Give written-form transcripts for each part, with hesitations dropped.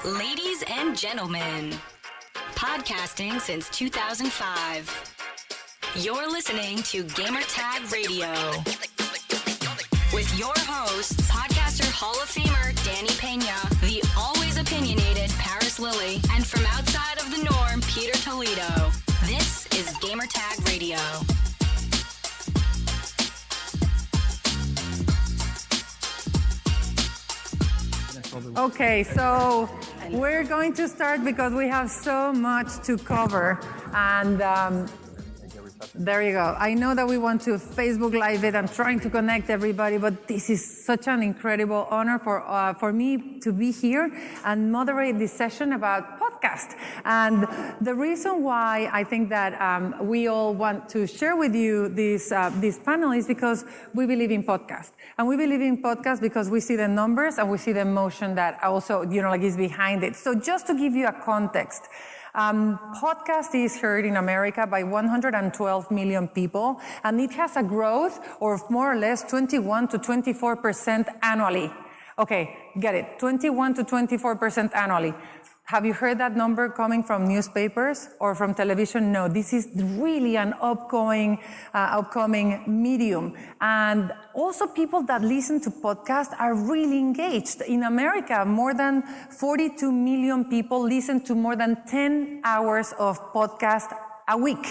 Ladies and gentlemen, podcasting since 2005. You're listening to Gamertag Radio. With your hosts, podcaster Hall of Famer Danny Peña, the always opinionated Paris Lily, and from outside of the norm, Peter Toledo. This is Gamertag Radio. Okay, so we're going to start because we have so much to cover, and there you go. I know that we want to Facebook Live it and trying to connect everybody, but this is such an incredible honor for me to be here and moderate this session about podcast. And the reason why I think that we all want to share with you this panel is because we believe in podcast. And we believe in podcast because we see the numbers and we see the emotion that also, is behind it. So just to give you a context, podcast is heard in America by 112 million people, and it has a growth of more or less 21 to 24% annually. Okay, get it, 21 to 24% annually. Have you heard that number coming from newspapers or from television? No, this is really an upcoming medium. And also people that listen to podcasts are really engaged. In America, more than 42 million people listen to more than 10 hours of podcast a week.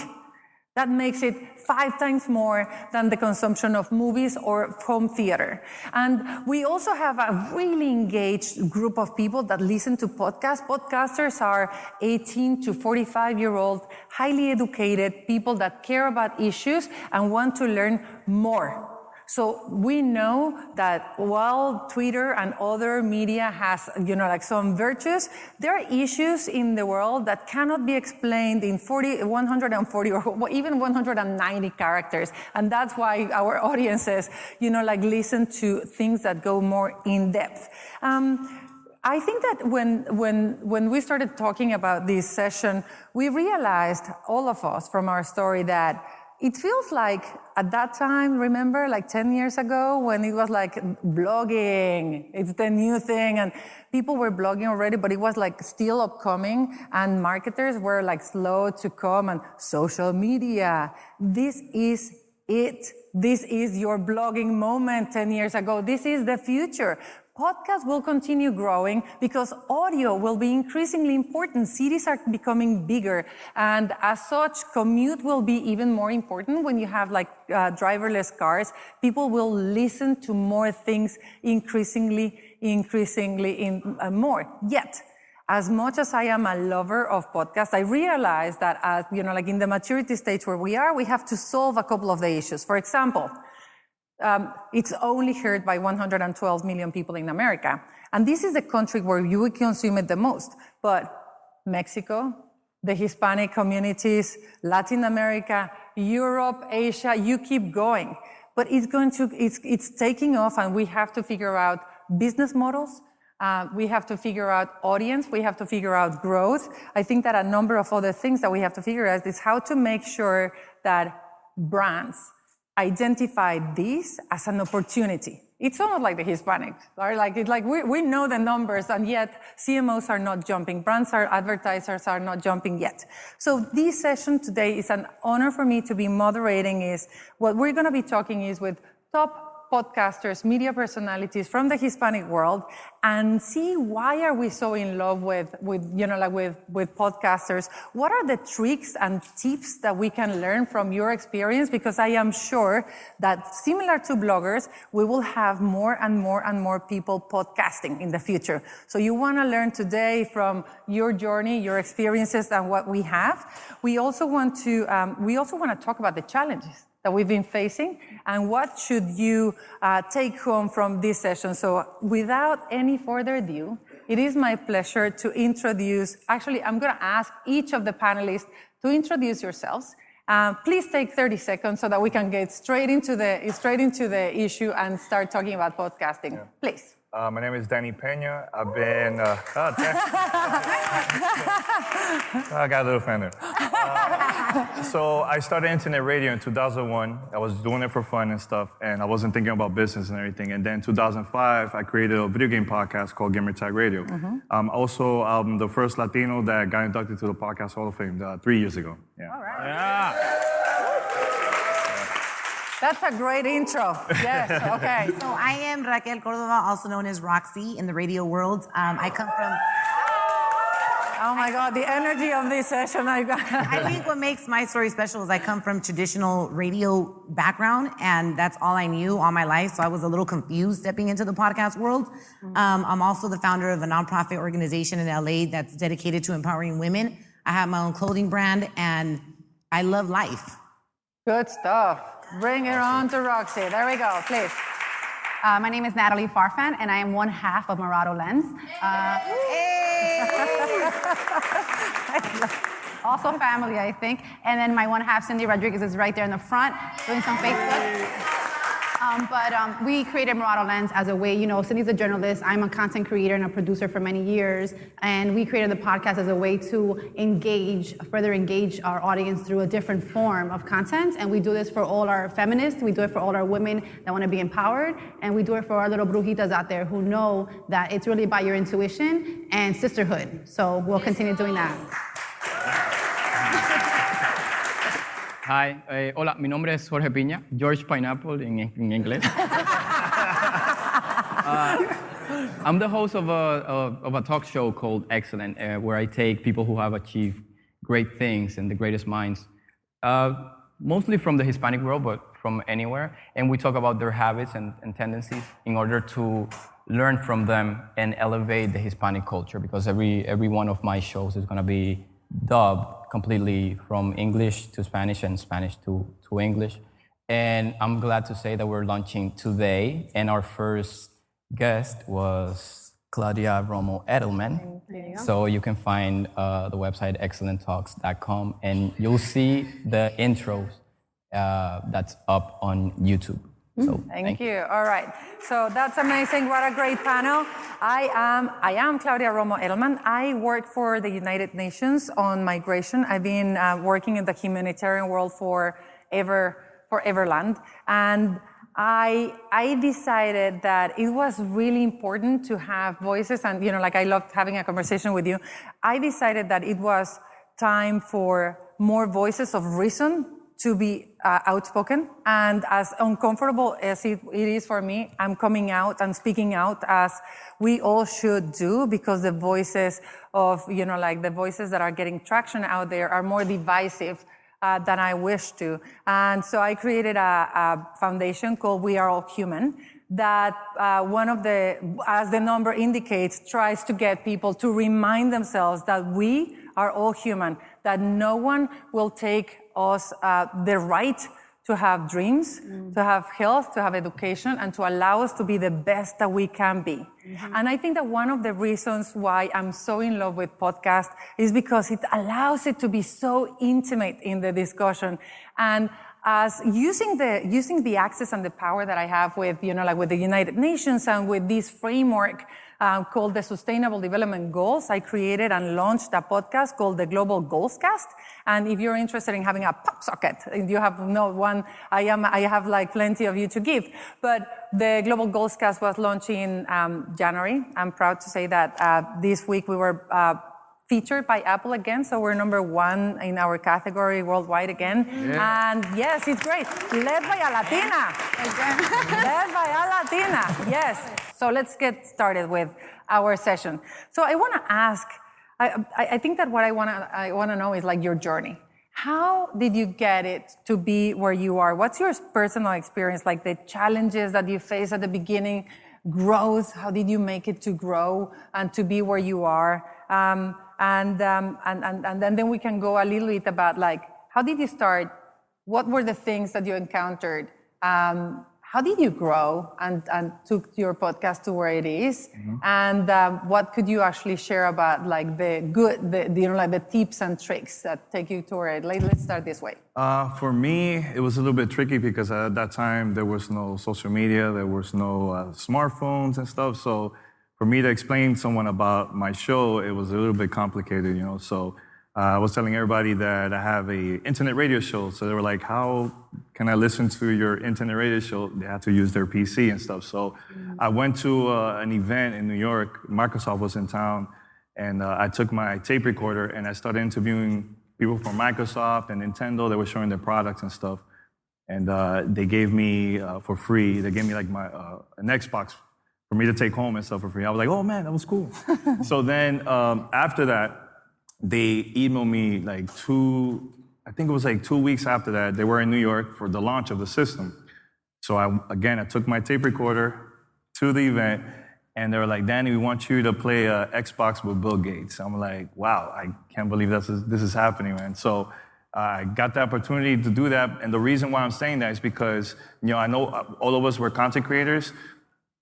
That makes it 5 times more than the consumption of movies or home theater. And we also have a really engaged group of people that listen to podcasts. Podcasters are 18 to 45-year-old, highly educated people that care about issues and want to learn more. So we know that while Twitter and other media has, some virtues, there are issues in the world that cannot be explained in 140 or even 190 characters. And that's why our audiences, listen to things that go more in depth. I think that when we started talking about this session, we realized, all of us from our story, that it feels like at that time, remember, like 10 years ago, when it was like blogging, it's the new thing, and people were blogging already, but it was like still upcoming, and marketers were like slow to come, and social media, this is it. This is your blogging moment 10 years ago. This is the future. Podcasts will continue growing because audio will be increasingly important. Cities are becoming bigger, and as such, commute will be even more important when you have driverless cars. People will listen to more things increasingly more. Yet, as much as I am a lover of podcasts, I realize that as, in the maturity stage where we are, we have to solve a couple of the issues. For example, it's only heard by 112 million people in America. And this is the country where you would consume it the most. But Mexico, the Hispanic communities, Latin America, Europe, Asia, you keep going. But it's taking off, and we have to figure out business models. We have to figure out audience. We have to figure out growth. I think that a number of other things that we have to figure out is how to make sure that brands identify this as an opportunity. It's almost like the Hispanics, right? We know the numbers, and yet CMOs are not jumping. Advertisers are not jumping yet. So this session today is an honor for me to be moderating. What we're going to be talking is with top podcasters, media personalities from the Hispanic world, and see why are we so in love with podcasters. What are the tricks and tips that we can learn from your experience? Because I am sure that similar to bloggers, we will have more and more people podcasting in the future. So you want to learn today from your journey, your experiences, and what we have. We also want to talk about the challenges that we've been facing, and what should you take home from this session. So without any further ado, it is my pleasure to introduce, actually, I'm going to ask each of the panelists to introduce yourselves. Please take 30 seconds so that we can get straight into the issue and start talking about podcasting. Yeah. Please. My name is Danny Peña. I've been... I got a little fan there. So I started internet radio in 2001. I was doing it for fun and stuff, and I wasn't thinking about business and everything. And then in 2005, I created a video game podcast called Gamertag Radio. Also, I'm the first Latino that got inducted to the Podcast Hall of Fame 3 years ago. Yeah. All right. Yeah. That's a great intro. Yes, okay. So I am Raquel Cordova, also known as RaqC in the radio world. I come from... Oh my God, the energy of this session. I think what makes my story special is I come from traditional radio background, and that's all I knew all my life, so I was a little confused stepping into the podcast world. I'm also the founder of a nonprofit organization in LA that's dedicated to empowering women. I have my own clothing brand, and I love life. Good stuff. Bring it on to RaqC. There we go, please. My name is Nathalie Farfan, and I am one half of Morado Lens. Also family, I think. And then my one half, Cindy Rodriguez, is right there in the front doing some Facebook. But we created Morado Lens as a way, Cindy's a journalist, I'm a content creator and a producer for many years, and we created the podcast as a way to further engage our audience through a different form of content, and we do this for all our feminists, we do it for all our women that want to be empowered, and we do it for our little brujitas out there who know that it's really about your intuition and sisterhood. So we'll continue doing that. Hi, hola, mi nombre es Jorge Piña, George Pineapple en inglés. I'm the host of a talk show called Excellent, where I take people who have achieved great things and the greatest minds, mostly from the Hispanic world, but from anywhere, and we talk about their habits and tendencies in order to learn from them and elevate the Hispanic culture, because every one of my shows is going to be dubbed completely from English to Spanish and Spanish to English. And I'm glad to say that we're launching today, and our first guest was Claudia Romo Edelman. So you can find the website excellenttalks.com, and you'll see the intros that's up on YouTube. So Thank you. All right. So that's amazing. What a great panel. I am Claudia Romo Edelman. I work for the United Nations on migration. I've been working in the humanitarian world for Everland. And I decided that it was really important to have voices, and I loved having a conversation with you. I decided that it was time for more voices of reason to be outspoken, and as uncomfortable as it is for me, I'm coming out and speaking out, as we all should do, because the voices of, the voices that are getting traction out there are more divisive than I wish to. And so I created a foundation called We Are All Human, that as the number indicates, tries to get people to remind themselves that we are all human, that no one will take us the right to have dreams, to have health, to have education, and to allow us to be the best that we can be. And I think that one of the reasons why I'm so in love with podcasts is because it allows it to be so intimate in the discussion. And as using the access and the power that I have with, with the United Nations and with this framework called the Sustainable Development Goals, I created and launched a podcast called the Global Goals Cast. And if you're interested in having a pop socket, you have no one, I have plenty of you to give. But the Global Goals Cast was launched in January. I'm proud to say that this week we were featured by Apple again, so we're #1 in our category worldwide again. Yeah. And yes, it's great. Led by a Latina. Led by a Latina, yes. So let's get started with our session. So I want to ask, I think that what I want to know is your journey. How did you get it to be where you are? What's your personal experience, the challenges that you faced at the beginning, growth? How did you make it to grow and to be where you are? And then we can go a little bit about how did you start? What were the things that you encountered? How did you grow and took your podcast to where it is? And what could you actually share about the tips and tricks that take you to where it? Let's start this way. For me, it was a little bit tricky because at that time there was no social media, there was no smartphones and stuff. So for me to explain to someone about my show, it was a little bit complicated, So I was telling everybody that I have a internet radio show. So they were like, how can I listen to your internet radio show? They had to use their PC and stuff. So I went to an event in New York. Microsoft was in town. And I took my tape recorder and I started interviewing people from Microsoft and Nintendo. They were showing their products and stuff. And they gave me for free, they gave me like an Xbox for me to take home and stuff for free. I was like, oh man, that was cool. So then after that, they emailed me like I think it was like 2 weeks after that. They were in New York for the launch of the system. So I took my tape recorder to the event, and they were like, Danny, we want you to play Xbox with Bill Gates. I'm like, wow, I can't believe this is happening, man. So I got the opportunity to do that. And the reason why I'm saying that is because, I know all of us were content creators.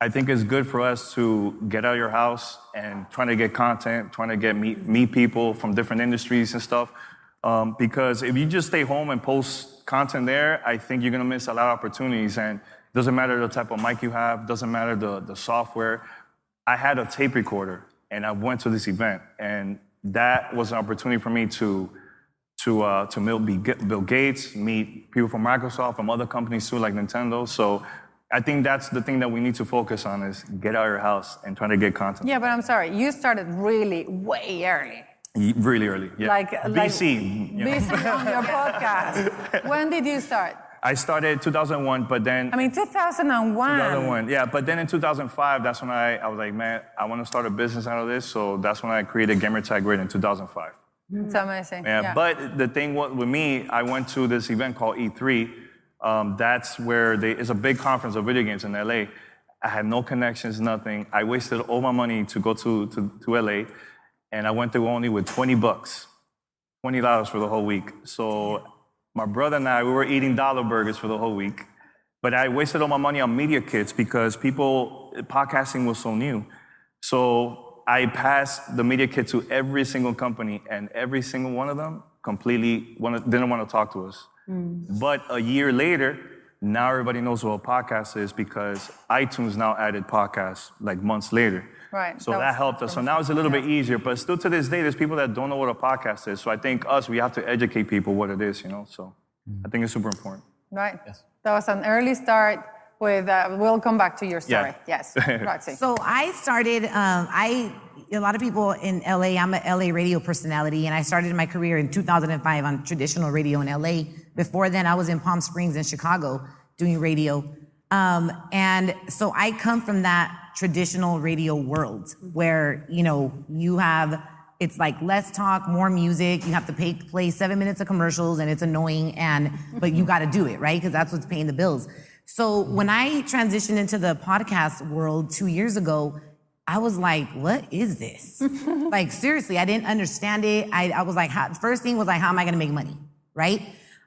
I think it's good for us to get out of your house and trying to get content, trying to meet people from different industries and stuff. Because if you just stay home and post content there, I think you're gonna miss a lot of opportunities. And it doesn't matter the type of mic you have, doesn't matter the software. I had a tape recorder and I went to this event, and that was an opportunity for me to meet Bill Gates, meet people from Microsoft, from other companies too, like Nintendo. So I think that's the thing that we need to focus on, is get out of your house and try to get content. Yeah, but I'm sorry, you started really way early. Really early, yeah. Like BC. BC on your podcast. When did you start? I started 2001, but then... 2001. 2001, yeah. But then in 2005, that's when I was like, man, I want to start a business out of this. So that's when I created Gamertag Radio in 2005. It's amazing. Yeah, but the thing with me, I went to this event called E3. That's where it's a big conference of video games in LA. I had no connections, nothing. I wasted all my money to go to LA, and I went there only with $20, $20 for the whole week. So my brother and I, we were eating dollar burgers for the whole week. But I wasted all my money on media kits because podcasting was so new. So I passed the media kit to every single company, and every single one of them completely didn't want to talk to us. But a year later, now everybody knows what a podcast is because iTunes now added podcasts like months later. Right. So that helped us. So now it's a little bit easier, but still to this day, there's people that don't know what a podcast is. So I think we have to educate people what it is, So I think it's super important. Right. Yes. That was an early start with, we'll come back to your story. Yeah. Yes, RaqC. So I started, a lot of people in LA, I'm an LA radio personality, and I started my career in 2005 on traditional radio in LA. Before then, I was in Palm Springs and Chicago doing radio. And so I come from that traditional radio world where, it's like less talk, more music. You have to play 7 minutes of commercials, and it's annoying, but you got to do it, right? Because that's what's paying the bills. So when I transitioned into the podcast world 2 years ago, I was like, what is this? Like, seriously, I didn't understand it. I was like, first thing was like, how am I going to make money, right?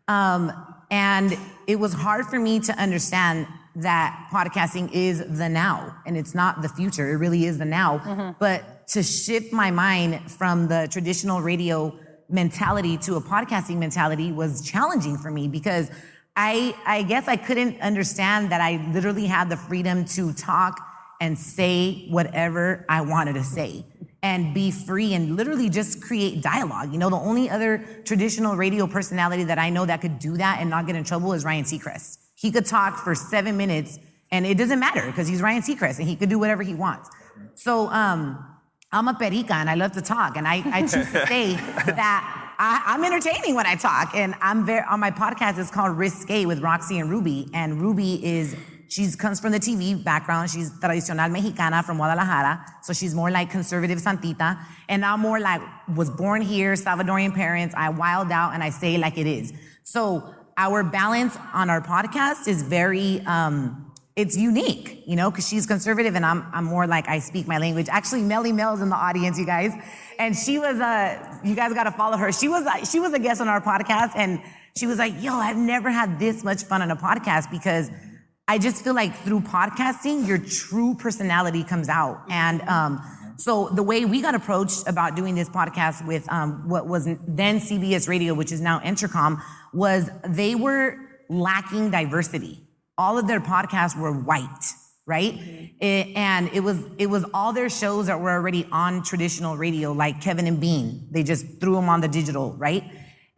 And it was hard for me to understand that podcasting is the now, and it's not the future. It really is the now. Mm-hmm. But to shift my mind from the traditional radio mentality to a podcasting mentality was challenging for me because I guess I couldn't understand that I literally had the freedom to talk and say whatever I wanted to say and be free and literally just create dialogue. The only other traditional radio personality that I know that could do that and not get in trouble is Ryan Seacrest. He could talk for 7 minutes and it doesn't matter because he's Ryan Seacrest and he could do whatever he wants. So I'm a perica and I love to talk, and I choose to say that I'm entertaining when I talk, and on my podcast it's called RaqC with RaqC and Ruby, and Ruby comes from the TV background. She's tradicional mexicana from Guadalajara, so she's more like conservative santita, and I'm more like was born here, Salvadorian parents. I wild out and I say it like it is. So our balance on our podcast is very it's unique, because she's conservative and I'm more like I speak my language. Actually, Melly Mel's in the audience, you guys, and she was you guys got to follow her. She was a guest on our podcast, and she was like, "Yo, I've never had this much fun on a podcast because I just feel like through podcasting, your true personality comes out." And so the way we got approached about doing this podcast with what was then CBS Radio, which is now Entercom, was they were lacking diversity. All of their podcasts were white. right? And it was all their shows that were already on traditional radio, like Kevin and Bean. They just threw them on the digital, right?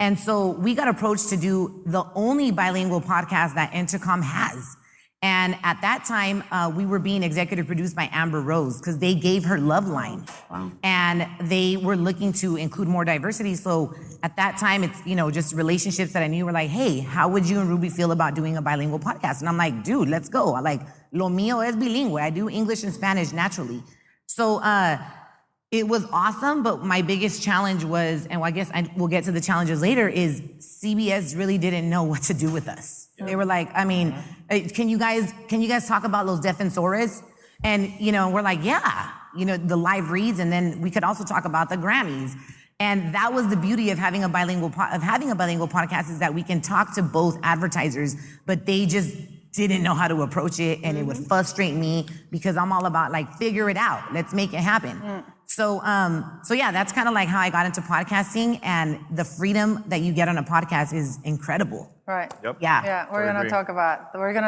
And so we got approached to do the only bilingual podcast that Intercom has. And at that time, we were being executive produced by Amber Rose because they gave her Love Line. Wow. And they were looking to include more diversity. So at that time, it's, just relationships that I knew were like, hey, how would you and Ruby feel about doing a bilingual podcast? And I'm like, dude, let's go. Lo mío es bilingüe. I do English and Spanish naturally. So it was awesome, but my biggest challenge was, and I guess we'll get to the challenges later, is CBS really didn't know what to do with us. Yeah. They were like, can you guys talk about Los Defensores? And, we're like, yeah, the live reads, and then we could also talk about the Grammys. And that was the beauty of having a bilingual podcast, is that we can talk to both advertisers, but they just didn't know how to approach it, and it would frustrate me because I'm all about figure it out. Let's make it happen. So yeah, that's kind of how I got into podcasting, and the freedom that you get on a podcast is incredible. Right. Yep. Yeah. We're gonna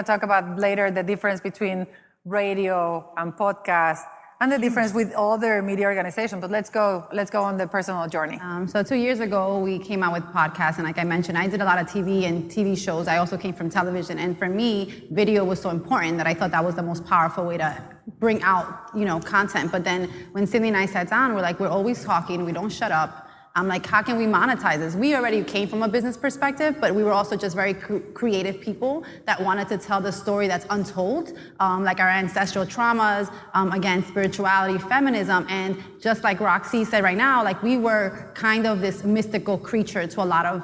talk about later the difference between radio and podcast, and the difference with other media organizations. But let's go on the personal journey. So 2 years ago, we came out with podcasts, and like I mentioned, I did a lot of TV and TV shows. I also came from television, and for me, video was so important that I thought that was the most powerful way to bring out, content. But then when Cindy and I sat down, we're always talking, we don't shut up. I'm like, how can we monetize this? We already came from a business perspective, but we were also just very creative people that wanted to tell the story that's untold, like our ancestral traumas, again, spirituality, feminism, and just like RaqC said right now, we were kind of this mystical creature to a lot of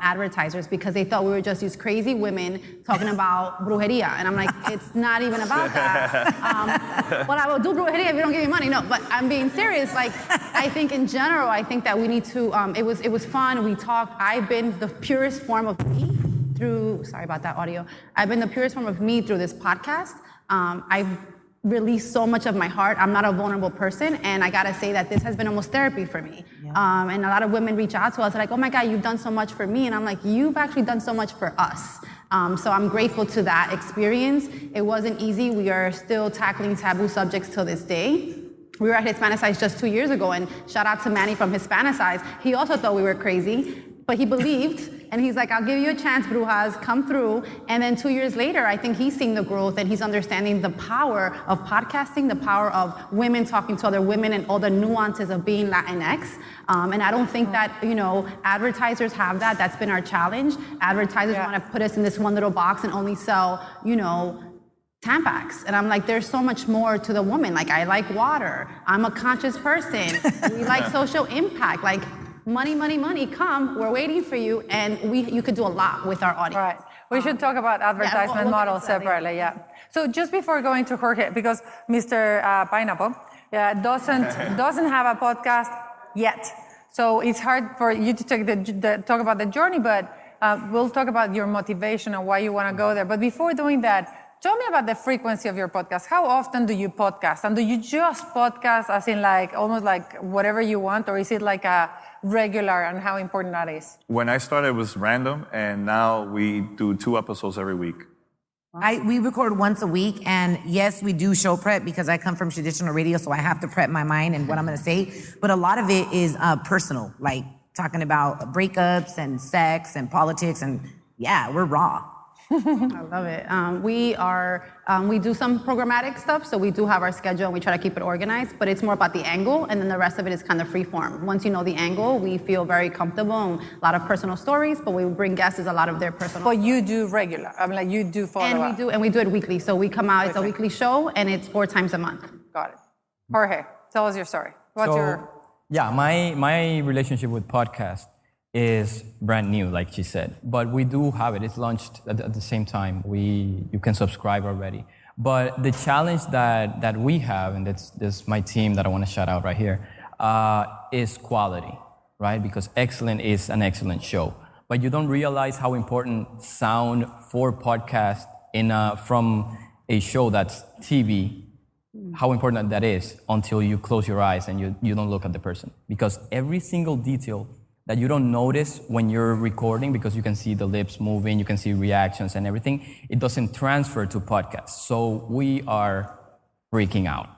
advertisers because they thought we were just these crazy women talking about brujeria, and I'm like, it's not even about that. Well, I will do brujeria if you don't give me money. No, but I'm being serious. I think in general, that we need to. It was fun. We talked. I've been the purest form of me through. Sorry about that audio. I've been the purest form of me through this podcast. I've released so much of my heart. I'm not a vulnerable person, and I gotta say that this has been almost therapy for me. Yeah. And a lot of women reach out to us like, "Oh my God, you've done so much for me," and I'm like, "You've actually done so much for us." So I'm grateful to that experience. It wasn't easy. We are still tackling taboo subjects till this day. We were at Hispanicize just 2 years ago, and shout out to Manny from Hispanicize. He also thought we were crazy, but he believed, and he's like, I'll give you a chance, brujas, come through. And then 2 years later, I think he's seeing the growth, and he's understanding the power of podcasting, the power of women talking to other women, and all the nuances of being Latinx. And I don't think that, advertisers have that. That's been our challenge. Advertisers want to put us in this one little box and only sell, Tampax. And I'm like, there's so much more to the woman. I like water. I'm a conscious person. We like social impact. Money, come. We're waiting for you. And you could do a lot with our audience. Right. We should talk about advertisement models separately, So just before going to Jorge, because Mr. Pineapple doesn't have a podcast yet. So it's hard for you to talk about the journey, but we'll talk about your motivation and why you want to go there. But before doing that, tell me about the frequency of your podcast. How often do you podcast? And do you just podcast as in almost whatever you want, or is it a regular, and how important that is? When I started, it was random, and now we do 2 episodes every week. We record once a week, and yes, we do show prep because I come from traditional radio, so I have to prep my mind and what I'm going to say. But a lot of it is personal, talking about breakups and sex and politics, and we're raw. I love it. We do some programmatic stuff, so we do have our schedule and we try to keep it organized, but it's more about the angle, and then the rest of it is kind of free form. Once you know the angle, we feel very comfortable, and a lot of personal stories, but we bring guests is a lot of their personal. But you do regular, you do follow up. And we do it weekly, so we come out, it's a weekly show, and it's 4 times a month. Got it. Jorge, tell us your story. My relationship with podcast is brand new, like she said, but we do have it. It's launched at the same time. You can subscribe already. But the challenge that we have, and that's my team that I want to shout out right here, is quality, right? Because excellent is an excellent show, but you don't realize how important sound for podcast from a show that's TV, how important that is until you close your eyes and you don't look at the person, because every single detail that you don't notice when you're recording because you can see the lips moving, you can see reactions and everything. It doesn't transfer to podcasts. So we are freaking out.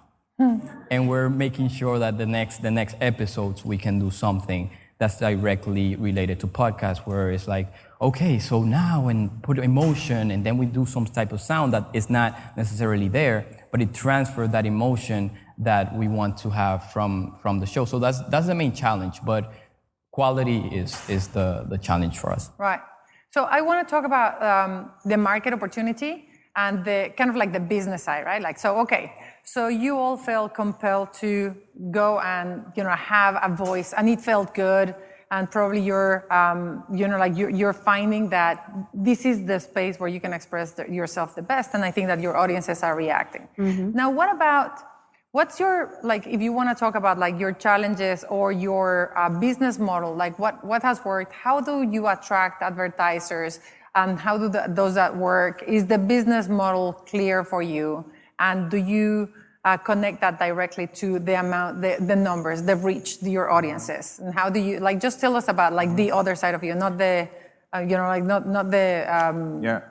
And we're making sure that the next episodes we can do something that's directly related to podcasts, where it's like, okay, so now and put emotion, and then we do some type of sound that is not necessarily there, but it transfers that emotion that we want to have from the show. So that's the main challenge, but quality is the challenge for us. Right. So I want to talk about the market opportunity and the kind of like the business side, right? Like, so, okay, so you all felt compelled to go and, have a voice, and it felt good. And probably you're, you're finding that this is the space where you can express yourself the best. And I think that your audiences are reacting. Mm-hmm. Now, what's your, like, if you want to talk about like your challenges or your business model, like what has worked? How do you attract advertisers? And how do those that work? Is the business model clear for you? And do you connect that directly to the amount, the numbers, the reach, your audiences? And how do you, like, just tell us about like the other side of you, not the, not the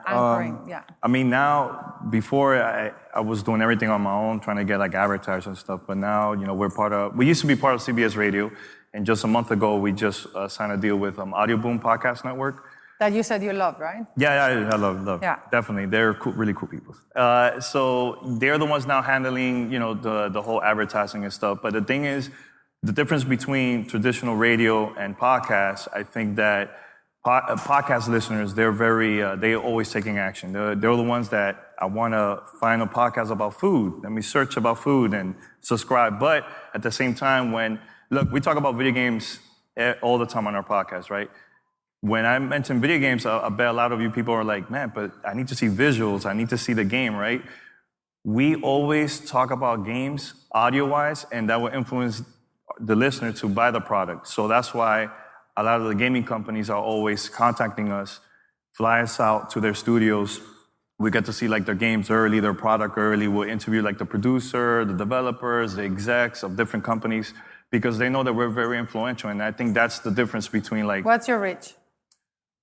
anchoring. I mean, now, before I was doing everything on my own, trying to get like advertisers and stuff, but now, we used to be part of CBS Radio, and just a month ago, we just signed a deal with Audio Boom Podcast Network. That you said you love, right? Yeah, I love. Yeah. Definitely. They're cool, really cool people. So they're the ones now handling, the whole advertising and stuff. But the thing is, the difference between traditional radio and podcasts, I think that podcast listeners, they're they're always taking action. They're the ones that I want to find a podcast about food. Let me search about food and subscribe. But at the same time, look, we talk about video games all the time on our podcast, right? When I mention video games, I bet a lot of you people are like, man, but I need to see visuals. I need to see the game, right? We always talk about games audio-wise, and that will influence the listener to buy the product. So that's why a lot of the gaming companies are always contacting us, fly us out to their studios. We get to see like their games early, their product early. We'll interview like the producer, the developers, the execs of different companies, because they know that we're very influential. And I think that's the difference between like... What's your reach?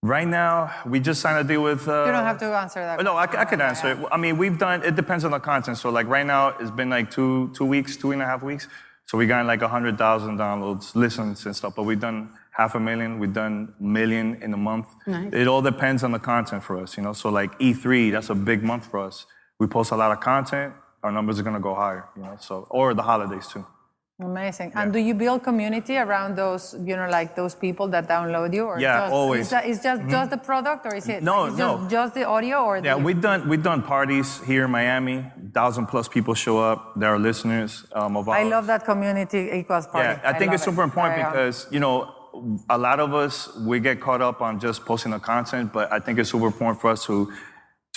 Right now, we just signed a deal with... you don't have to answer that. No, I could answer it. I mean, it depends on the content. So like right now, it's been like 2.5 weeks. So we got like 100,000 downloads, listens and stuff. But we've done 500,000, we've done 1 million in a month. Nice. It all depends on the content for us, So like E3, that's a big month for us. We post a lot of content, our numbers are gonna go higher, So, or the holidays too. Amazing. Yeah. And do you build community around those, like those people that download you? Or always. Is just the product, or is it no. just the audio? Or we've done parties here in Miami. 1,000+ people show up. There are listeners of ours. I love that community equals party. Yeah, I think it's super important because, a lot of us, we get caught up on just posting the content, but I think it's super important for us to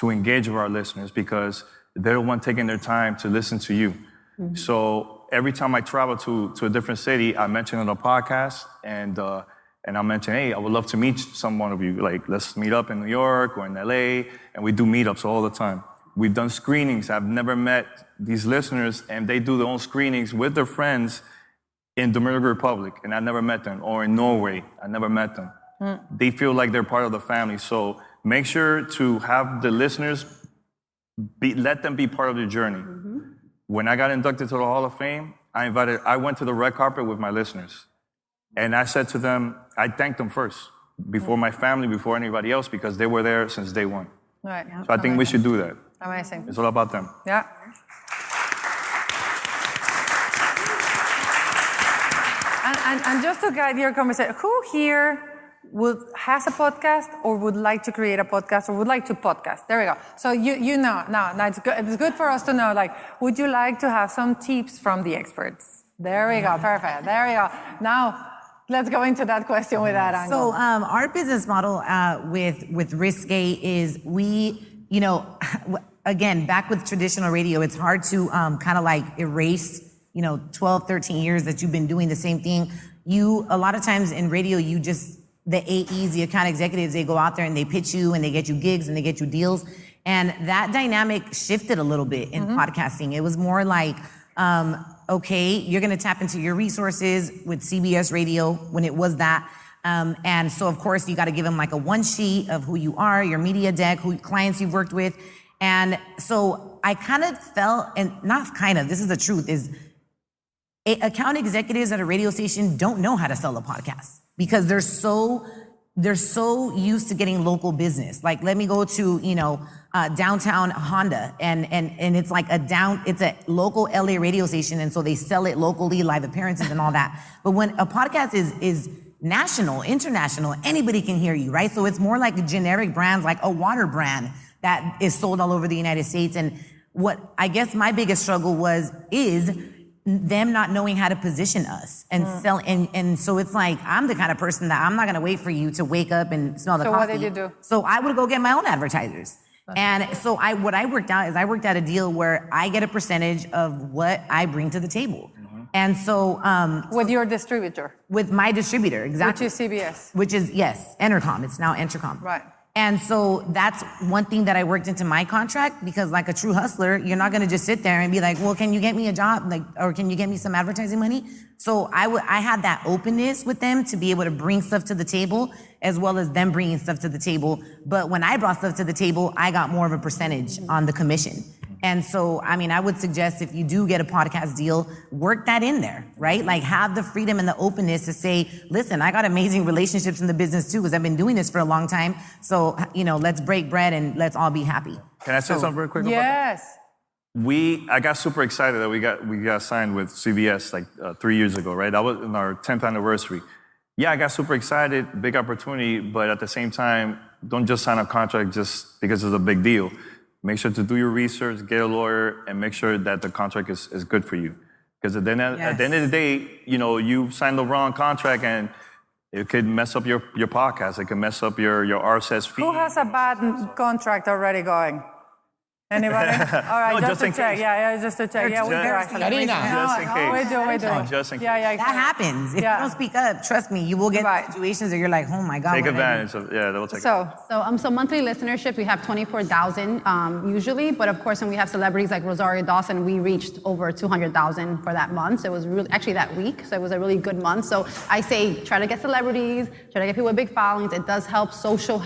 engage with our listeners because they're the one taking their time to listen to you. Mm-hmm. So every time I travel to a different city, I mention it on a podcast, and I mention, hey, I would love to meet one of you. Like, let's meet up in New York or in LA, and we do meetups all the time. We've done screenings. I've never met these listeners, and they do their own screenings with their friends in Dominican Republic, and I never met them, or in Norway, I never met them. They feel like they're part of the family. So make sure to have the listeners, let them be part of the journey. Mm-hmm. When I got inducted to the Hall of Fame, I went to the red carpet with my listeners. And I said to them, I thanked them first, before my family, before anybody else, because they were there since day one. Right. So I think we should do that. Amazing. It's all about them. Yeah. And just to guide your conversation, who here has a podcast or would like to create a podcast or would like to podcast? There we go. So now it's good. It's good for us to know, like, would you like to have some tips from the experts? There we go. Perfect. There we go. Now, let's go into that question with that angle. So our business model with RaqC is we, again, back with traditional radio, it's hard to kind of like erase, 12, 13 years that you've been doing the same thing. A lot of times in radio, the AEs, the account executives, they go out there and they pitch you and they get you gigs and they get you deals. And that dynamic shifted a little bit in podcasting. It was more like, okay, you're going to tap into your resources with CBS Radio when it was that. And so, of course, you got to give them like a one sheet of who you are, your media deck, who clients you've worked with. And so I kind of felt, and not kind of, this is the truth, is account executives at a radio station don't know how to sell a podcast because they're so used to getting local business. Like, let me go to, downtown Honda and it's like it's a local LA radio station. And so they sell it locally, live appearances and all that. But when a podcast is national, international, anybody can hear you, right? So it's more like generic brands, like a water brand that is sold all over the United States. And what I guess my biggest struggle is them not knowing how to position us and sell. And so it's like, I'm the kind of person that I'm not going to wait for you to wake up and smell the coffee. So what did you do? So I would go get my own advertisers. And so what I worked out a deal where I get a percentage of what I bring to the table. And so with your distributor, with my distributor, exactly, which is CBS, which is Entercom. It's now Entercom, right? And so that's one thing that I worked into my contract because, like a true hustler, you're not going to just sit there and be like, well, can you get me a job, or can you get me some advertising money? So I had that openness with them to be able to bring stuff to the table, as well as them bringing stuff to the table. But when I brought stuff to the table, I got more of a percentage on the commission. And so, I mean, I would suggest if you do get a podcast deal, work that in there, right? Like, have the freedom and the openness to say, listen, I got amazing relationships in the business too, because I've been doing this for a long time. So, let's break bread and let's all be happy. Can I say something real quick? Yes. I got super excited that we got signed with CBS like 3 years ago, right? That was in our 10th anniversary. Yeah, I got super excited, big opportunity, but at the same time, don't just sign a contract just because it's a big deal. Make sure to do your research, get a lawyer, and make sure that the contract is good for you. Because at the end of the day, you signed the wrong contract and it could mess up your podcast. It could mess up your RSS feed. Who has a bad contract already going? Anybody? All right, No, just to check. Yeah, just to check. Yeah, we do. Just in case. We do. Just in case. Yeah. That happens. If you don't speak up, trust me, you will get situations where you're like, oh my God. Take advantage of, they will take advantage. So monthly listenership, we have 24,000 usually, but of course when we have celebrities like Rosario Dawson, we reached over 200,000 for that month. So it was really, actually that week, so it was a really good month. So I say try to get celebrities, try to get people with big followings. It does help. Social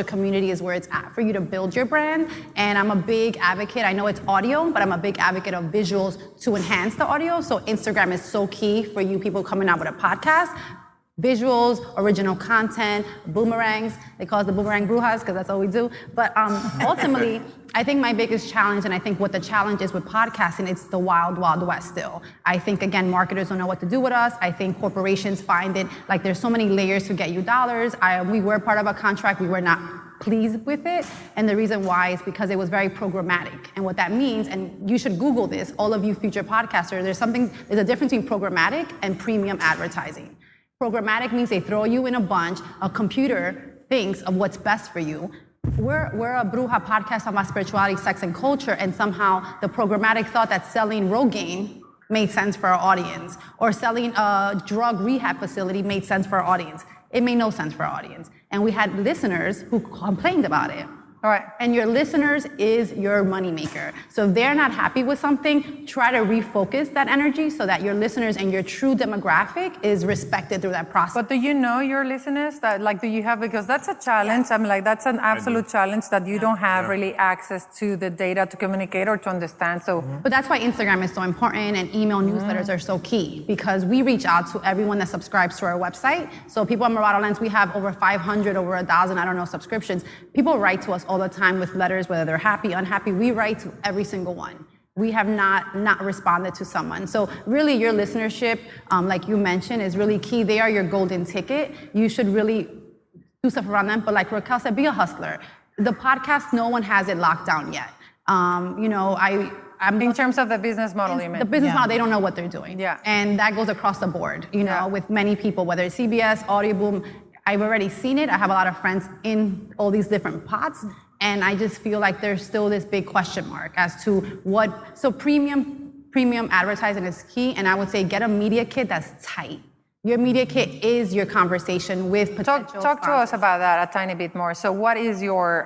community is where it's at for you to build your brand. And I'm a big advocate. I know it's audio, but I'm a big advocate of visuals to enhance the audio. So Instagram is so key for you people coming out with a podcast. Visuals, original content, boomerangs. They call us the boomerang brujas because that's all we do. But ultimately, I think my biggest challenge, and I think what the challenge is with podcasting, it's the wild, wild west still. I think, again, marketers don't know what to do with us. I think corporations find it like there's so many layers to get you dollars. We were part of a contract. We were not pleased with it. And the reason why is because it was very programmatic. And what that means, and you should Google this, all of you future podcasters, there's a difference between programmatic and premium advertising. Programmatic means they throw you in a bunch, a computer thinks of what's best for you. We're a Bruja podcast about spirituality, sex, and culture, and somehow the programmatic thought that selling Rogaine made sense for our audience, or selling a drug rehab facility made sense for our audience. It made no sense for our audience. And we had listeners who complained about it. All right. And your listeners is your moneymaker. So if they're not happy with something, try to refocus that energy so that your listeners and your true demographic is respected through that process. But do you know your listeners? Do you have, because that's a challenge. Yes. I'm like, that's an absolute challenge that you don't have really access to the data to communicate or to understand. So, But that's why Instagram is so important and email newsletters are so key, because we reach out to everyone that subscribes to our website. So people at Morado Lens, we have over 500, over 1,000, subscriptions. People write to us all the time with letters, whether they're happy, unhappy. We write to every single one. We have not responded to someone. So really your listenership, like you mentioned, is really key. They are your golden ticket. You should really do stuff around them. But like Raquel said, be a hustler. The podcast, no one has it locked down yet. I'm in terms of the business model, you mean? The business model, they don't know what they're doing. Yeah. And that goes across the board, with many people, whether it's CBS, Audioboom. I've already seen it. I have a lot of friends in all these different pots. And I just feel like there's still this big question mark as to what. So premium advertising is key. And I would say get a media kit that's tight. Your media kit is your conversation with potential Talk to us about that a tiny bit more. So what is your,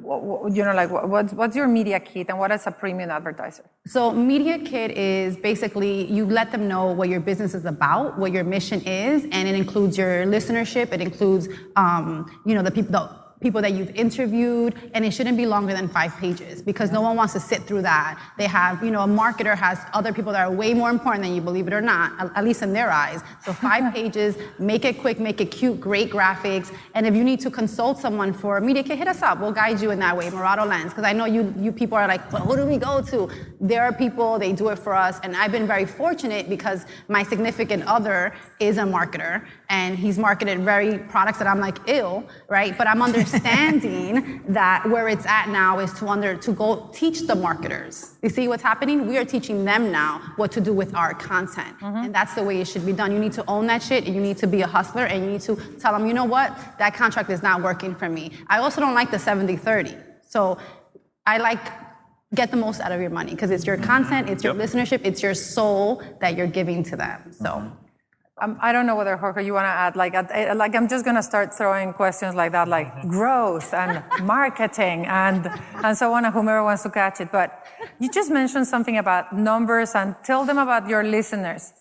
what's your media kit and what is a premium advertiser? So media kit is basically you let them know what your business is about, what your mission is, and it includes your listenership. It includes, the people that you've interviewed, and it shouldn't be longer than 5 pages because no one wants to sit through that. They have, a marketer has other people that are way more important than you, believe it or not, at least in their eyes. So 5 pages, make it quick, make it cute, great graphics. And if you need to consult someone for a media kit, hit us up. We'll guide you in that way, Morado Lens. Because I know you people are like, well, who do we go to? There are people, they do it for us. And I've been very fortunate because my significant other is a marketer and he's marketed very products that I'm like, ew, right? But I'm understanding that where it's at now is to go teach the marketers. You see what's happening? We are teaching them now what to do with our content. And that's the way it should be done. You need to own that shit and you need to be a hustler and you need to tell them, you know what? That contract is not working for me. I also don't like the 70-30. So I like get the most out of your money because it's your content, it's your listenership, it's your soul that you're giving to them. So. I don't know whether, Jorge, you want to add, I'm just going to start throwing questions like that, like growth and marketing and so on, and whomever wants to catch it. But you just mentioned something about numbers and tell them about your listeners.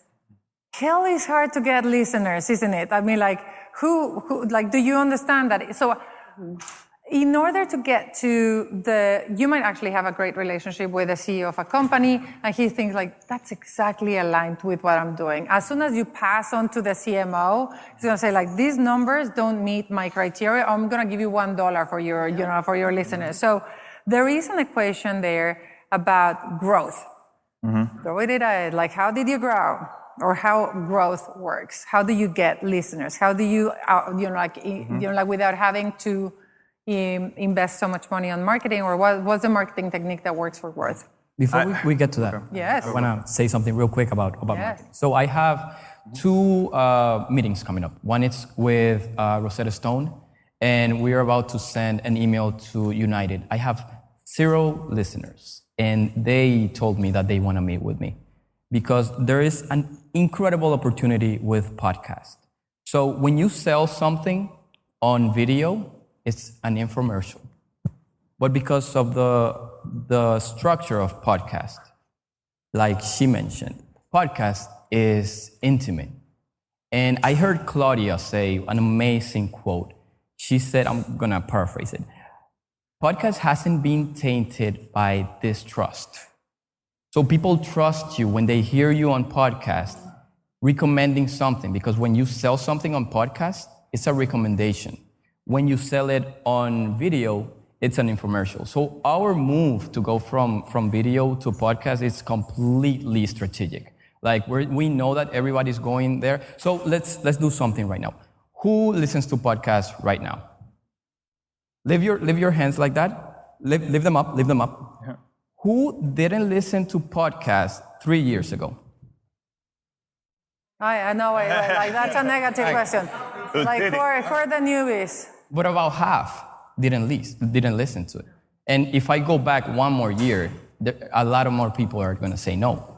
Hell, it's hard to get listeners, isn't it? I mean, who do you understand that? So in order to get to you might actually have a great relationship with the CEO of a company, and he thinks that's exactly aligned with what I'm doing. As soon as you pass on to the CMO, he's going to say these numbers don't meet my criteria. I'm going to give you $1 for your, for your listeners. So there is an equation there about growth. Throw it at it. How did you grow? Or how growth works? How do you get listeners? How do you, without having to invest so much money on marketing, or what's the marketing technique that works for growth? Before we get to that, yes. I want to say something real quick about marketing. So I have 2 meetings coming up. One is with Rosetta Stone, and we are about to send an email to United. I have 0 listeners, and they told me that they want to meet with me because there is an incredible opportunity with podcasts. So when you sell something on video, it's an infomercial. But because of the structure of podcast, like she mentioned, podcast is intimate. And I heard Claudia say an amazing quote. She said, I'm gonna paraphrase it. Podcast hasn't been tainted by distrust. So people trust you when they hear you on podcast recommending something, because when you sell something on podcast, it's a recommendation. When you sell it on video, it's an infomercial. So our move to go from video to podcast is completely strategic. We know that everybody's going there. So let's do something right now. Who listens to podcasts right now? Leave your hands like that. Leave them up. Yeah. Who didn't listen to podcasts 3 years ago? I know. That's a negative question. Who are the newbies? But about half didn't listen to it. And if I go back 1 more year, a lot of more people are going to say no.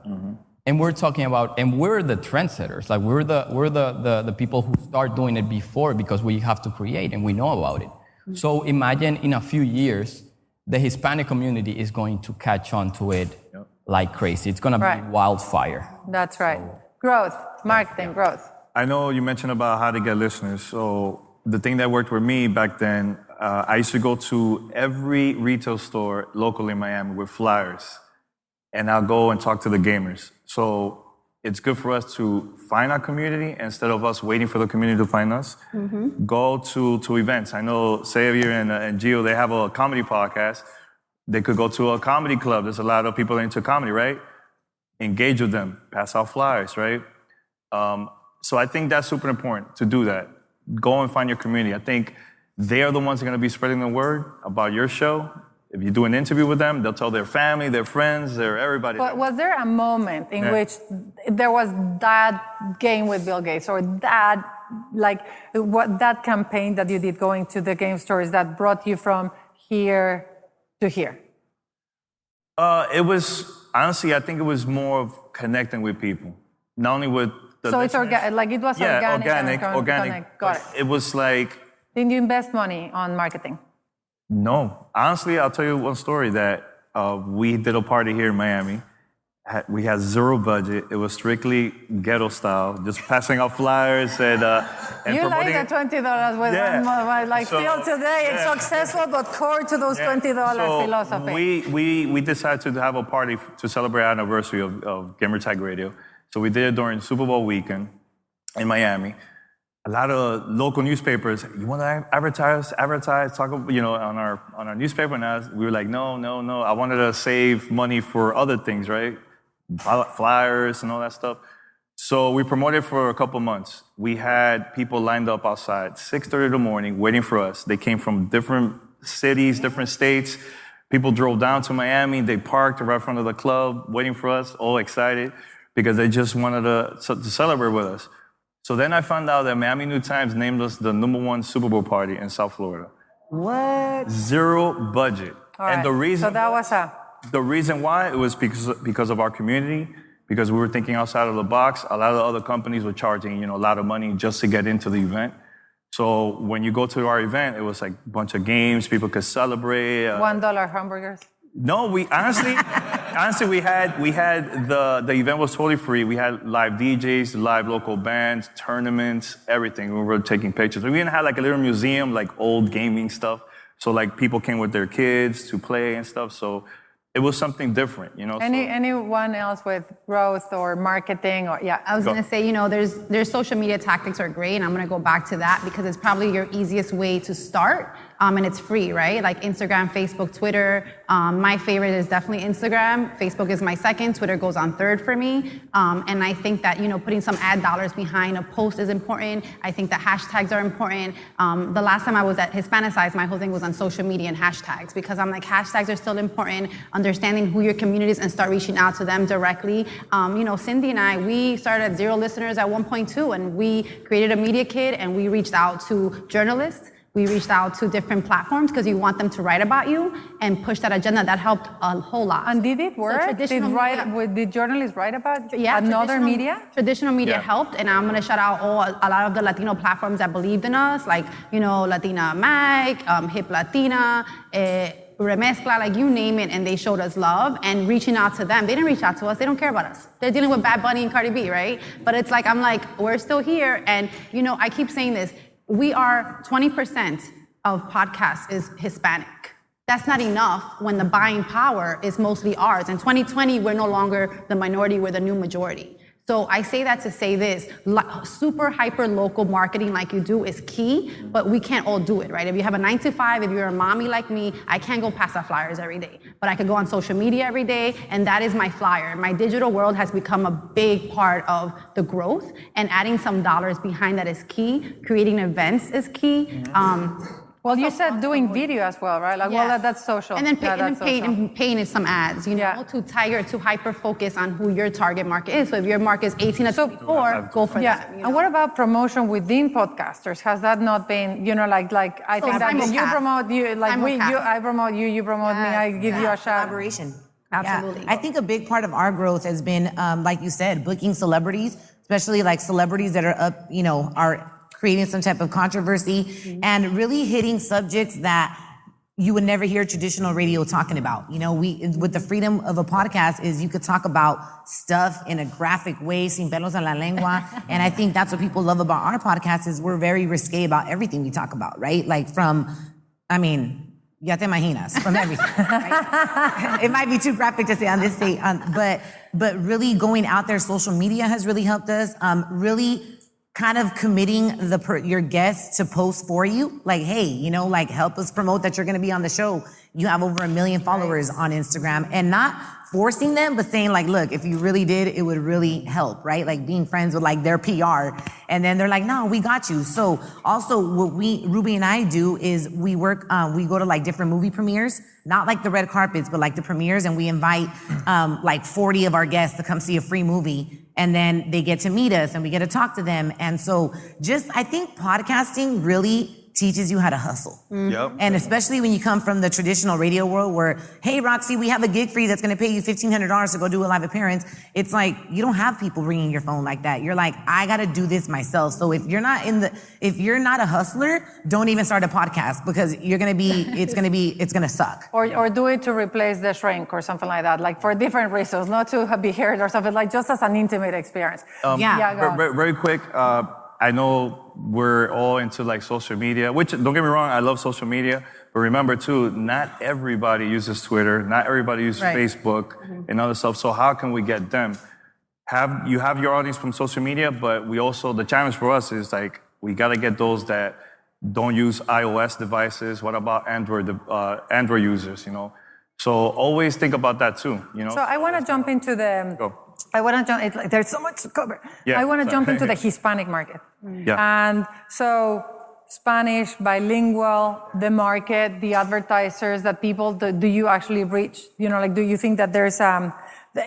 And we're talking about, and we're the trendsetters. We're the people who start doing it before because we have to create and we know about it. So imagine in a few years, the Hispanic community is going to catch on to it like crazy. It's going to be wildfire. That's right. Growth, marketing, growth. I know you mentioned about how to get listeners. So the thing that worked with me back then, I used to go to every retail store locally in Miami with flyers, and I'll go and talk to the gamers. So it's good for us to find our community instead of us waiting for the community to find us. Go to events. I know Xavier and Gio, they have a comedy podcast. They could go to a comedy club. There's a lot of people into comedy, right? Engage with them, pass out flyers, right? So I think that's super important to do that. Go and find your community. I think they are the ones that are going to be spreading the word about your show. If you do an interview with them, they'll tell their family, their friends, everybody. But was there a moment in which there was that game with Bill Gates or that, that campaign that you did going to the game stores that brought you from here to here? It was, honestly, I think it was more of connecting with people. Not only with So it's like it was organic. Organic. Got it. It was like. Didn't you invest money on marketing? No. Honestly, I'll tell you one story that we did a party here in Miami. We had zero budget. It was strictly ghetto style, just passing out flyers and you promoting. Like the $20 with like so, still today, it's successful, but core to those $20 philosophy. We decided to have a party to celebrate our anniversary of Gamertag Radio. So we did it during Super Bowl weekend in Miami. A lot of local newspapers, you want to advertise, talk, on our newspaper. And we were like, no. I wanted to save money for other things, right? Flyers and all that stuff. So we promoted for a couple months. We had people lined up outside 6:30 in the morning waiting for us. They came from different cities, different states. People drove down to Miami. They parked right in front of the club waiting for us, all excited because they just wanted to celebrate with us. So then I found out that Miami New Times named us the #1 Super Bowl party in South Florida. What? Zero budget. All right. And the reason so that was the reason why it was because of our community, because we were thinking outside of the box. A lot of other companies were charging, a lot of money just to get into the event. So when you go to our event, it was like a bunch of games, people could celebrate. $1 hamburgers. No, we honestly, we had the event was totally free. We had live DJs, live local bands, tournaments, everything. We were taking pictures. We even had like a little museum, like old gaming stuff. So like people came with their kids to play and stuff. So it was something different, Anyone else with growth or marketing or I was going to say, there's social media tactics are great, and I'm going to go back to that because it's probably your easiest way to start, and it's free, right? Like Instagram, Facebook, Twitter. My favorite is definitely Instagram. Facebook is my second. Twitter goes on third for me. And I think that, putting some ad dollars behind a post is important. I think that hashtags are important. The last time I was at Hispanicize, my whole thing was on social media and hashtags because I'm like, hashtags are still important. Understanding who your community is and start reaching out to them directly. Cindy and I, we started at 0 listeners at 1.2, and we created a media kit, and we reached out to journalists. We reached out to different platforms because you want them to write about you and push that agenda. That helped a whole lot. And did it work? So did journalists write about another media? Traditional media helped, and I'm going to shout out a lot of the Latino platforms that believed in us, like, Latina Mag, Hip Latina, Remezcla, like you name it, and they showed us love and reaching out to them. They didn't reach out to us. They don't care about us. They're dealing with Bad Bunny and Cardi B, right? But it's like, I'm like, we're still here. And, I keep saying this. We are 20% of podcasts is Hispanic. That's not enough when the buying power is mostly ours. In 2020, we're no longer the minority, we're the new majority. So I say that to say this, super hyper local marketing like you do is key, but we can't all do it, right? If you have a 9-to-5, if you're a mommy like me, I can't go pass out flyers every day, but I could go on social media every day, and that is my flyer. My digital world has become a big part of the growth, and adding some dollars behind that is key. Creating events is key. Well, you said doing video as well, right? Like, well, that's social. And then paying is some ads, to hyper focus on who your target market is. So if your market is 18 to 24, go for that. And what about promotion within podcasters? Has that not been, I think that you promote I promote you, you promote me, I give you a shout. Collaboration. Absolutely. Yeah. I think a big part of our growth has been, like you said, booking celebrities, especially like celebrities that are up, are creating some type of controversy and really hitting subjects that you would never hear traditional radio talking about. With the freedom of a podcast is you could talk about stuff in a graphic way, sin pelos en la lengua. And I think that's what people love about our podcast is we're very risque about everything we talk about, right? Like ya te imaginas, from everything. Right? It might be too graphic to say on this day, but really going out there, social media has really helped us. Really kind of committing your guests to post for you. Like, hey, help us promote that you're going to be on the show. You have over 1 million followers on Instagram, and not forcing them, but saying like, look, if you really did, it would really help, right? Like being friends with like their PR. And then they're like, no, we got you. So also what Ruby and I do is we work, we go to like different movie premieres, not like the red carpets, but like the premieres. And we invite, like 40 of our guests to come see a free movie. And then they get to meet us and we get to talk to them. And so I think podcasting really teaches you how to hustle. Yep. And especially when you come from the traditional radio world where, hey, RaqC, we have a gig for you that's going to pay you $1,500 to go do a live appearance. It's like, you don't have people ringing your phone like that. You're like, I got to do this myself. So if you're not a hustler, don't even start a podcast because it's going to suck. Or do it to replace the shrink or something like that, like for different reasons, not to be heard or something, like just as an intimate experience. Go on. Very quick, I know we're all into like social media, which don't get me wrong, I love social media, but remember too, not everybody uses Twitter, not everybody uses Facebook and other stuff. So how can we get them? You have your audience from social media, but the challenge for us is like, we got to get those that don't use iOS devices. What about Android users, So always think about that too, So I want to jump into there's so much to cover. Yeah, I want to jump into the Hispanic market. Yeah. And so Spanish, bilingual, the market, the advertisers, that people, do you actually reach? Do you think that there's, are the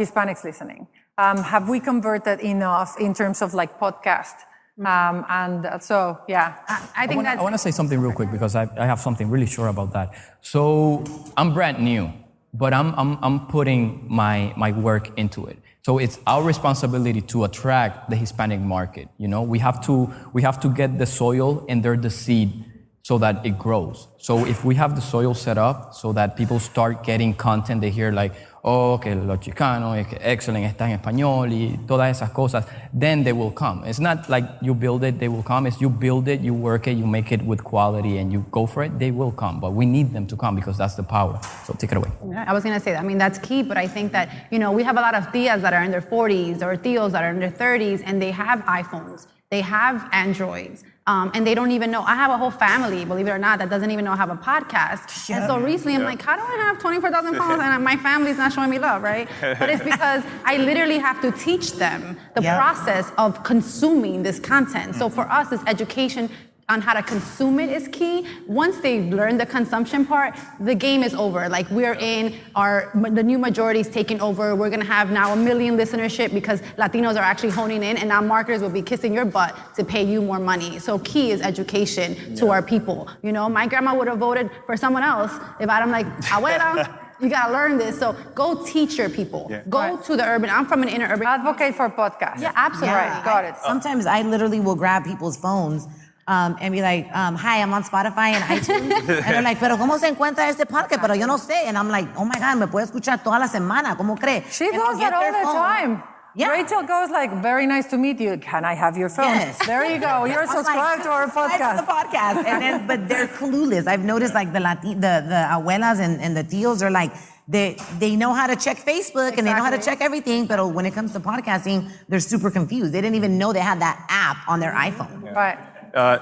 Hispanics listening? Have we converted enough in terms of like podcast? I think I want to say something real quick because I have something really sure about that. So I'm brand new, but I'm putting my work into it. So it's our responsibility to attract the Hispanic market. We have to get the soil and the seed so that it grows. So if we have the soil set up so that people start getting content, they hear like, oh, que los chicanos, que excellent está en español y todas esas cosas, then they will come. It's not like you build it, they will come. It's you build it, you work it, you make it with quality and you go for it, they will come. But we need them to come because that's the power. So take it away. I was going to say that. I mean, that's key, but I think that, we have a lot of tias that are in their 40s or tios that are in their 30s and they have iPhones, they have Androids. And they don't even know. I have a whole family, believe it or not, that doesn't even know I have a podcast. Yeah. And so recently I'm like, how do I have 24,000 followers and my family's not showing me love, right? But it's because I literally have to teach them the process of consuming this content. So for us, this education on how to consume it is key. Once they learn the consumption part, the game is over. Like we're in the new majority is taking over. We're gonna have now 1 million listenership because Latinos are actually honing in and now marketers will be kissing your butt to pay you more money. So key is education to our people. My grandma would have voted for someone else if I'm like, abuela, you gotta learn this. So go teach your people. Yeah. Go to the urban. I'm from an inner urban. Advocate for podcasts. Yeah, absolutely. Right, got it. Sometimes I literally will grab people's phones and be like, hi, I'm on Spotify and iTunes. And they're like, pero ¿cómo se encuentra este podcast? Pero yo no sé. And I'm like, oh my God, me puede escuchar toda la semana. ¿Cómo cree? She does that all the time. Yeah. Rachel goes like, very nice to meet you. Can I have your phone? Yes. There you go. You're subscribed to our podcast. To the podcast. And then, but they're clueless. I've noticed like the abuelas and the tios are like, they know how to check Facebook and they know how to check everything, but when it comes to podcasting, they're super confused. They didn't even know they had that app on their iPhone. Yeah. Right.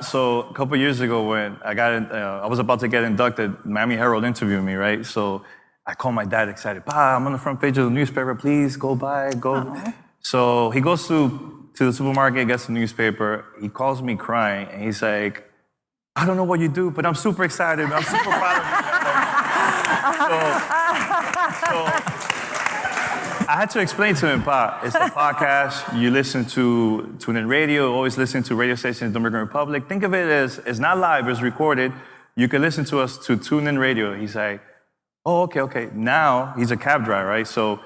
So a couple years ago when I was about to get inducted, Miami Herald interviewed me, right? So I called my dad excited, Pa, I'm on the front page of the newspaper, please go by, go. Uh-huh. So he goes to the supermarket, gets the newspaper, he calls me crying, and he's like, I don't know what you do, but I'm super excited, I'm super proud of you. So I had to explain to him, Pa, it's the podcast, you listen to TuneIn Radio, always listen to radio stations in the Dominican Republic. Think of it as, it's not live, it's recorded. You can listen to us to TuneIn Radio. He's like, oh, okay. Now, he's a cab driver, right? So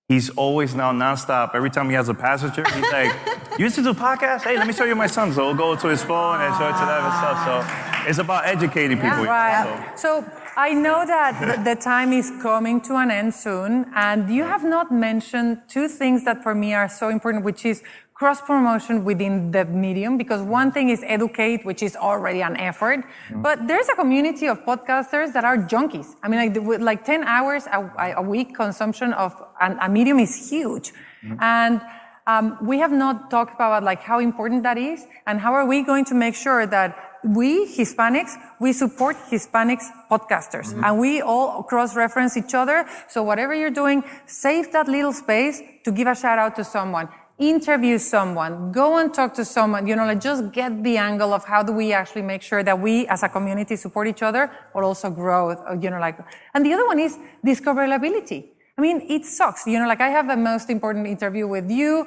he's always now nonstop. Every time he has a passenger, he's like, you listen to a podcast? Hey, let me show you my son. So he'll go to his phone and show it to them and stuff. So it's about educating people. Right. So I know that the time is coming to an end soon, and you have not mentioned two things that for me are so important, which is cross-promotion within the medium, because one thing is educate, which is already an effort, but there's a community of podcasters that are junkies. I mean, like 10 hours a week consumption of a medium is huge. And we have not talked about like how important that is, and how are we going to make sure that we Hispanics, we support Hispanics podcasters, and we all cross-reference each other. So whatever you're doing, save that little space to give a shout out to someone, interview someone, go and talk to someone, like just get the angle of how do we actually make sure that we as a community support each other, but also grow, and the other one is discoverability. I mean, it sucks. Like I have the most important interview with you.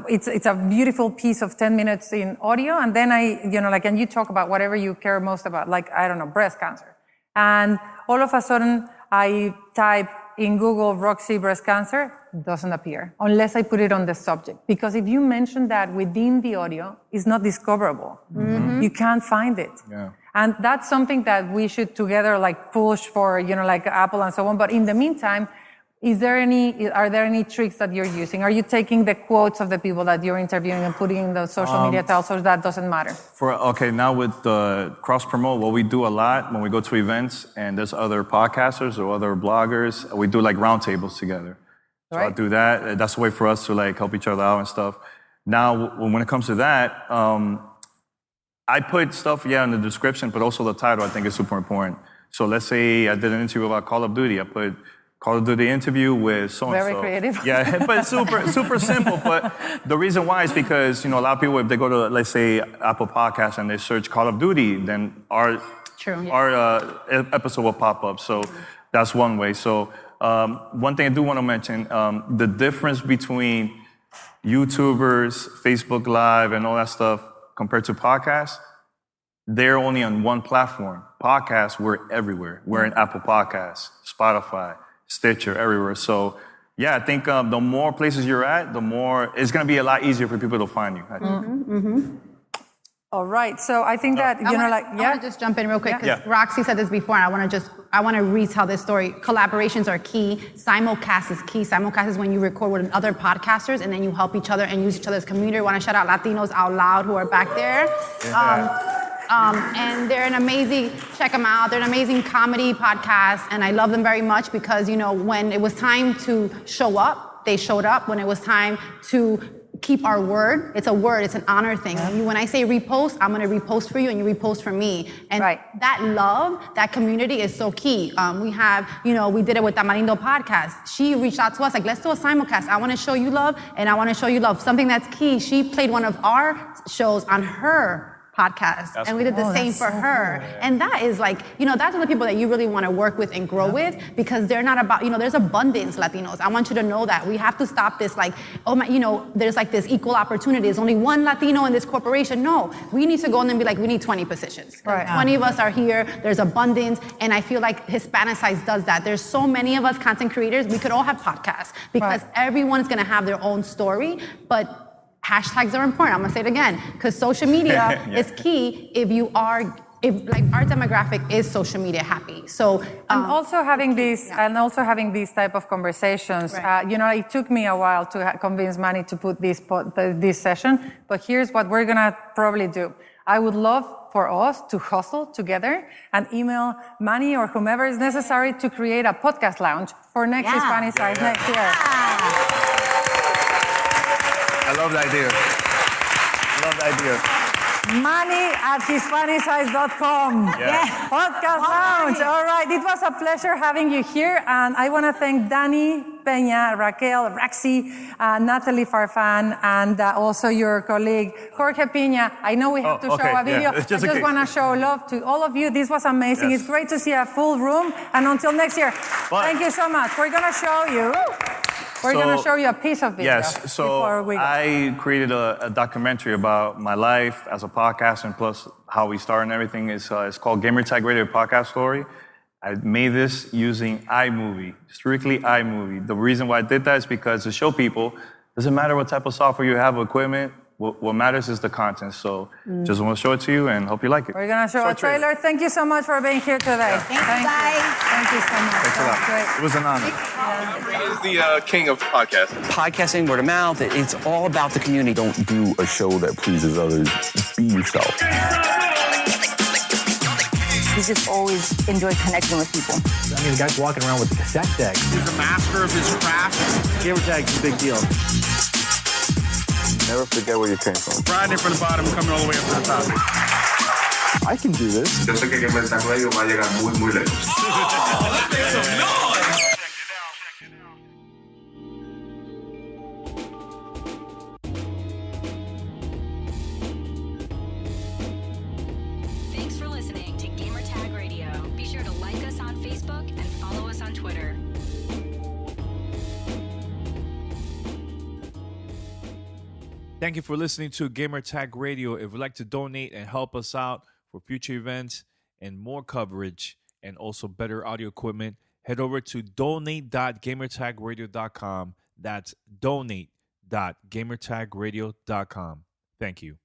It's a beautiful piece of 10 minutes in audio. And then and you talk about whatever you care most about, like, I don't know, breast cancer. And all of a sudden I type in Google RaqC breast cancer, doesn't appear unless I put it on the subject. Because if you mention that within the audio, it's not discoverable. Mm-hmm. You can't find it. Yeah. And that's something that we should together like push for, like Apple and so on. But in the meantime, are there any tricks that you're using? Are you taking the quotes of the people that you're interviewing and putting in the social media tiles, so that doesn't matter? Now with the cross promote, what we do a lot when we go to events and there's other podcasters or other bloggers, we do like roundtables together. So I'll do that. That's a way for us to like help each other out and stuff. Now, when it comes to that, I put stuff, in the description, but also the title I think is super important. So let's say I did an interview about Call of Duty. I put Call of Duty interview with so-and-so. Very creative. Yeah, but super simple. But the reason why is because, a lot of people, if they go to, let's say, Apple Podcasts and they search Call of Duty, then our episode will pop up. So that's one way. So one thing I do want to mention, the difference between YouTubers, Facebook Live, and all that stuff compared to podcasts, they're only on one platform. Podcasts, we're everywhere. We're in Apple Podcasts, Spotify, Stitcher, everywhere. So, I think the more places you're at, the more it's going to be a lot easier for people to find you. I think. All right. So I think that, I want to just jump in real quick because RaqC said this before, and I want to retell this story. Collaborations are key. Simulcast is key. Simulcast is when you record with other podcasters and then you help each other and use each other's community. I want to shout out Latinos Out Loud who are back there. And they're an amazing, check them out. They're an amazing comedy podcast, and I love them very much because, when it was time to show up, they showed up. When it was time to keep our word, it's an honor thing. When I say repost, I'm going to repost for you and you repost for me. And that love, that community is so key. We have, we did it with Tamarindo podcast. She reached out to us like, let's do a simulcast. I want to show you love and I want to show you love. Something that's key. She played one of our shows on her podcast, and we did the same for her. Cool. And that is like, that's the people that you really want to work with and grow with, because they're not about, there's abundance Latinos. I want you to know that. We have to stop this like, there's like this equal opportunity. There's only one Latino in this corporation. No, we need to go in and be like, we need 20 positions. Right. 20 of us are here. There's abundance. And I feel like Hispanicize does that. There's so many of us content creators. We could all have podcasts because everyone's going to have their own story, but hashtags are important. I'm gonna say it again, because social media is key if our demographic is social media happy. So and also having these type of conversations. It took me a while to convince Manny to put this session, but here's what we're gonna probably do. I would love for us to hustle together and email Manny or whomever is necessary to create a podcast lounge for next Hispanicize next year. I love the idea. Manny at Hispanicize.com. Yeah. Podcast lounge. All right. It was a pleasure having you here. And I want to thank Dani Peña, Raquel, RaqC, Nathalie, Farfan, and also your colleague, Jorge Piña. I know we have to show a video. I just want to show love to all of you. This was amazing. Yes. It's great to see a full room. And until next year, thank you so much. We're going to show you. We're going to show you a piece of video. Yes, so I created a documentary about my life as a podcaster and plus how we started and everything. It's called Gamertag Radio Podcast Story. I made this using iMovie, strictly iMovie. The reason why I did that is because to show people, doesn't matter what type of software you have, equipment, what matters is the content. So just want to show it to you and hope you like it. We're going to show a trailer. Thank you so much for being here today. Thank you, guys. Thank you so much. Thanks a lot. Great. It was an honor. Is the king of podcasting. Podcasting, word of mouth, it's all about the community. Don't do a show that pleases others. Be yourself. We just always enjoy connecting with people. I mean, the guy's walking around with a cassette deck. He's a master of his craft. Gamertag's a big deal. Never forget where you came from. Riding from the bottom, coming all the way up to the top. I can do this. Yo sé que Gamertag Radio va a llegar muy, muy lejos. Oh, let's make some noise! Thanks for listening to Gamertag Radio. Be sure to like us on Facebook and follow us on Twitter. Thank you for listening to Gamertag Radio. If you'd like to donate and help us out for future events and more coverage and also better audio equipment, head over to donate.gamertagradio.com. That's donate.gamertagradio.com. Thank you.